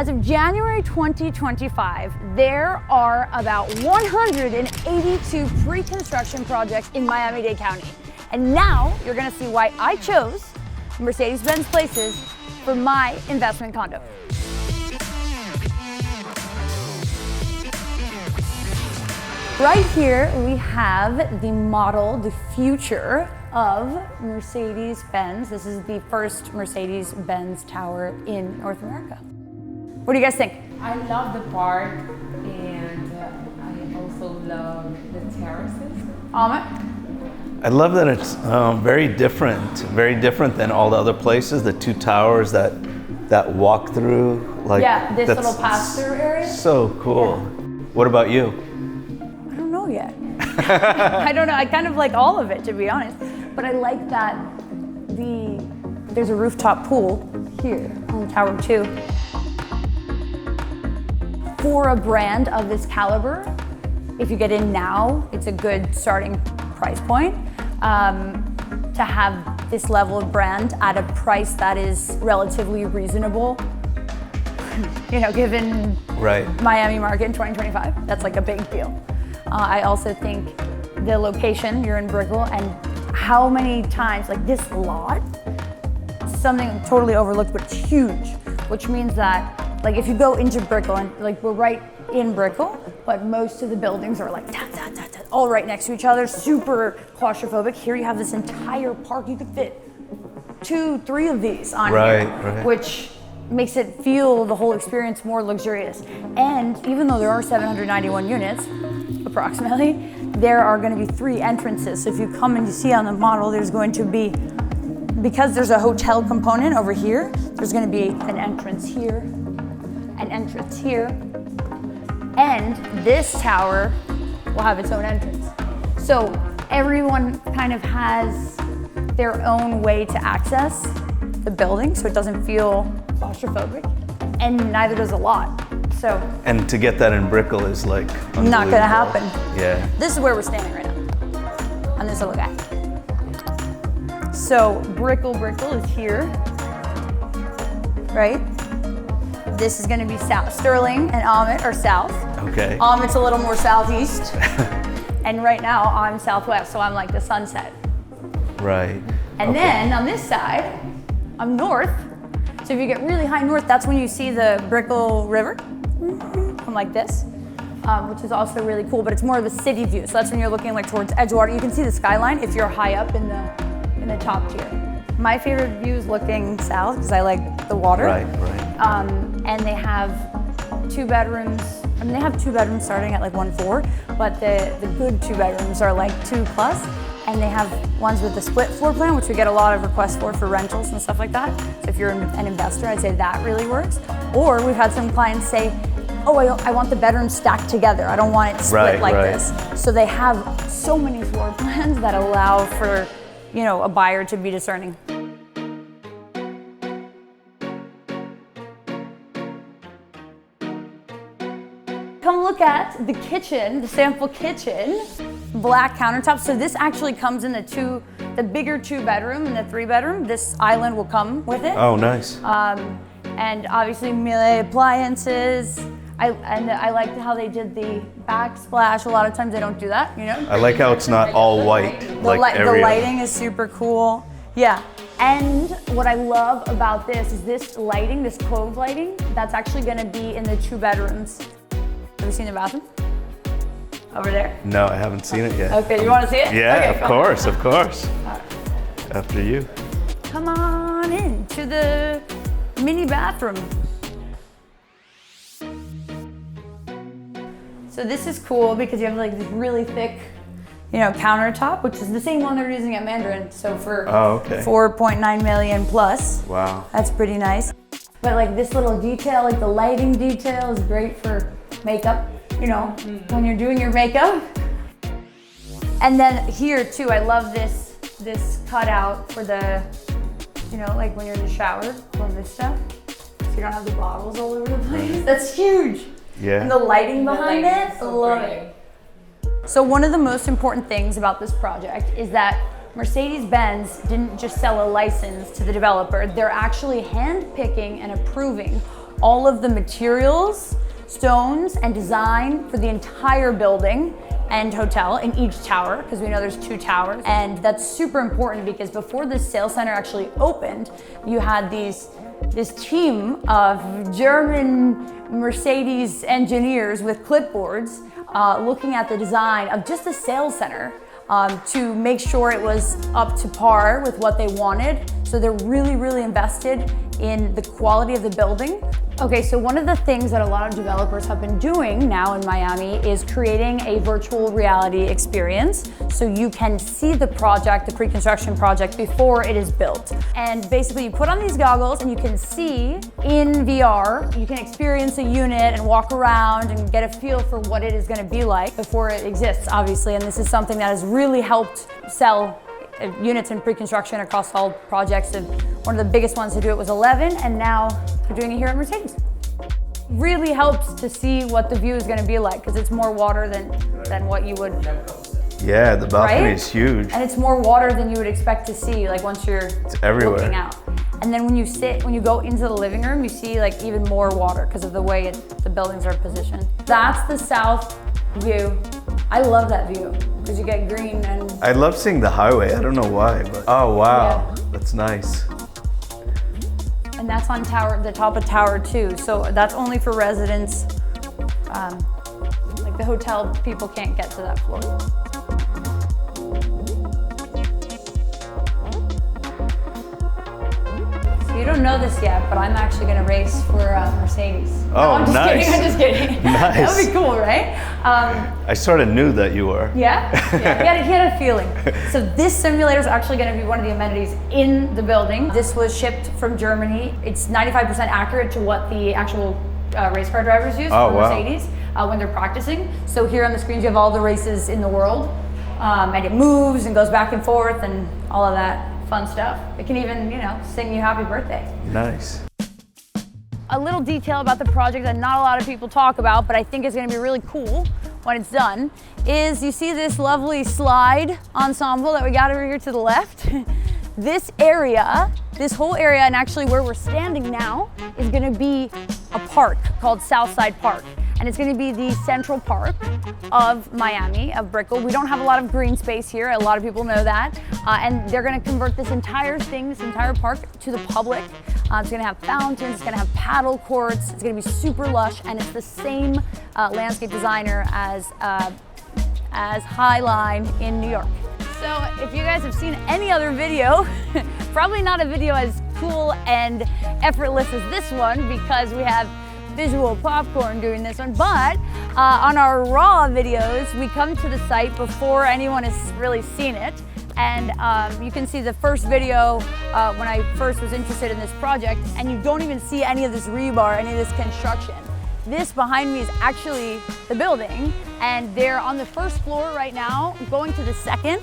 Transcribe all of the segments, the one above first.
As of January 2025, there are about 182 pre-construction projects in Miami-Dade County. And now you're gonna see why I chose Mercedes-Benz Places for my investment condo. Right here, we have the model, the future of Mercedes-Benz. This is the first Mercedes-Benz tower in North America. What do you guys think? I love the park, and I also love the terraces. Amit? I love that it's very different than all the other places. The two towers that walk through, like yeah, this little pass-through area. So cool. Yeah. What about you? I don't know yet. I don't know. I kind of like all of it, to be honest. But I like that there's a rooftop pool here on Tower 2. For a brand of this caliber, if you get in now, it's a good starting price point. To have this level of brand at a price that is relatively reasonable, you know, given Miami market in 2025, that's like a big deal. I also think the location, you're in Brickell, and how many times, like this lot, something totally overlooked, but it's huge, which means that like if you go into Brickell, and like we're right in Brickell, but most of the buildings are like all right next to each other, super claustrophobic. Here you have this entire park. You could fit 2-3 of these on here, which makes it feel the whole experience more luxurious. And even though there are 791 units, approximately, there are going to be 3 entrances. So if you come and you see on the model, there's going to be, because there's a hotel component over here, there's going to be an entrance here, an entrance here, and this tower will have its own entrance. So everyone kind of has their own way to access the building, so it doesn't feel claustrophobic, and neither does a lot. So, and to get that in Brickell is like not gonna happen. Yeah. This is where we're standing right now, on this little guy. So Brickell is here, right? This is gonna be south. Sterling and Amit are south. Okay. Amit's a little more southeast. And right now I'm southwest, so I'm like the sunset. Right. And then on this side, I'm north. So if you get really high north, that's when you see the Brickell River. Come like this, which is also really cool, but it's more of a city view. So that's when you're looking like towards Edgewater. You can see the skyline if you're high up in the top tier. My favorite view is looking south because I like the water. Right. And they have 2 bedrooms. I mean, they have 2 bedrooms starting at like 1.4, but the good 2 bedrooms are like 2+. And they have ones with the split floor plan, which we get a lot of requests for rentals and stuff like that. So if you're an investor, I'd say that really works. Or we've had some clients say, oh, I want the bedrooms stacked together. I don't want it split like this. So they have so many floor plans that allow for, you know, a buyer to be discerning. Come look at the kitchen, the sample kitchen, black countertops. So this actually comes in the bigger 2 bedroom and the 3 bedroom. This island will come with it. Oh, nice. And obviously Miele appliances. I like how they did the backsplash. A lot of times they don't do that, you know? I like how it's not all white. The lighting is super cool. Yeah. And what I love about this is this lighting, this cove lighting, that's actually gonna be in the 2 bedrooms. Have you seen the bathroom? Over there? No, I haven't seen it yet. Okay, you want to see it? Yeah, okay, of course. Right. After you. Come on in to the mini bathroom. So this is cool because you have like this really thick, you know, countertop, which is the same one they're using at Mandarin. So for 4.9 million plus. Wow. That's pretty nice. But like this little detail, like the lighting detail is great for makeup, you know, when you're doing your makeup. And then here too, I love this cutout for the, you know, like when you're in the shower, love this stuff. So you don't have the bottles all over the place. That's huge. Yeah. And the lighting behind it, I love it. So one of the most important things about this project is that Mercedes-Benz didn't just sell a license to the developer, they're actually hand-picking and approving all of the materials, stones, and design for the entire building and hotel in each tower, because we know there's 2 towers. And that's super important because before this sales center actually opened, you had this team of German Mercedes engineers with clipboards looking at the design of just the sales center to make sure it was up to par with what they wanted. So they're really, really invested in the quality of the building. Okay, so one of the things that a lot of developers have been doing now in Miami is creating a virtual reality experience so you can see the project, the pre-construction project, before it is built. And basically you put on these goggles and you can see in VR, you can experience a unit and walk around and get a feel for what it is going to be like before it exists, obviously. And this is something that has really helped sell units in pre-construction across all projects. One of the biggest ones to do it was 11, and now we're doing it here at Mercedes. Really helps to see what the view is going to be like, because it's more water than what you would. Yeah, the balcony right? is huge. And it's more water than you would expect to see, like once you're everywhere. Looking out. And then when you go into the living room, you see like even more water because of the way the buildings are positioned. That's the south view. I love that view because you get green and. I love seeing the highway. I don't know why, but oh wow, yeah. That's nice. And that's on the top of tower 2. So that's only for residents. Like the hotel people can't get to that floor. So you don't know this yet, but I'm actually going to race for Mercedes. Oh, no, I'm just nice. kidding. I'm just kidding. Nice. That would be cool, right? I sort of knew that you were. Yeah? Yeah, he had a feeling. So this simulator is actually going to be one of the amenities in the building. This was shipped from Germany. It's 95% accurate to what the actual race car drivers use for Mercedes when they're practicing. So here on the screens you have all the races in the world, and it moves and goes back and forth and all of that fun stuff. It can even, sing you happy birthday. Nice. A little detail about the project that not a lot of people talk about, but I think is going to be really cool when it's done, is you see this lovely slide ensemble that we got over here to the left? This area, this whole area, and actually where we're standing now, is going to be a park called Southside Park. And it's going to be the central park of Miami, of Brickell. We don't have a lot of green space here. A lot of people know that. And they're going to convert this entire park to the public. It's going to have fountains, it's going to have paddle courts, it's going to be super lush, and it's the same landscape designer as Skyline in New York. So if you guys have seen any other video, probably not a video as cool and effortless as this one, because we have visual popcorn doing this one, but on our raw videos, we come to the site before anyone has really seen it. And you can see the first video when I first was interested in this project, and you don't even see any of this rebar, any of this construction. This behind me is actually the building, and they're on the first floor right now, going to the second.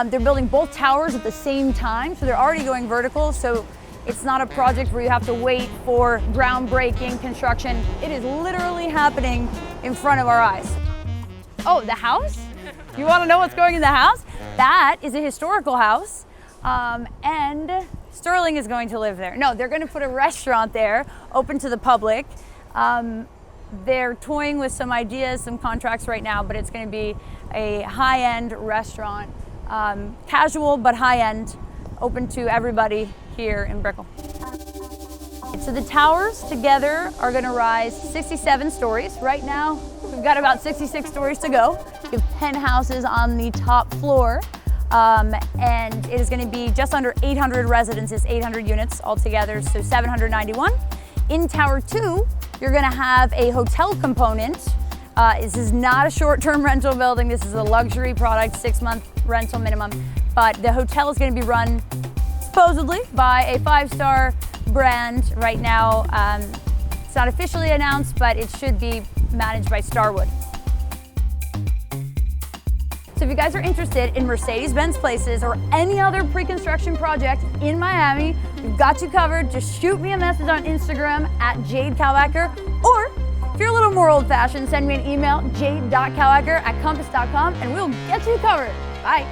They're building both towers at the same time, so they're already going vertical. So it's not a project where you have to wait for groundbreaking construction. It is literally happening in front of our eyes. Oh, the house? You want to know what's going in the house? That is a historical house, and Stirling is going to live there. No, they're going to put a restaurant there, open to the public. They're toying with some ideas, some contracts right now, but it's going to be a high-end restaurant, casual but high-end, open to everybody here in Brickell. So the towers together are going to rise 67 stories. Right now, we've got about 66 stories to go. We have penthouses on the top floor, and it is going to be just under 800 residences, 800 units altogether, so 791. In Tower 2, you're going to have a hotel component. This is not a short-term rental building. This is a luxury product, 6-month rental minimum. But the hotel is going to be run supposedly by a 5-star brand right now. It's not officially announced, but it should be managed by Starwood. So if you guys are interested in Mercedes-Benz Places or any other pre-construction project in Miami, we've got you covered. Just shoot me a message on Instagram at Jade Kalbacher, or if you're a little more old-fashioned, send me an email, jade.kalbacher@compass.com, and we'll get you covered. Bye.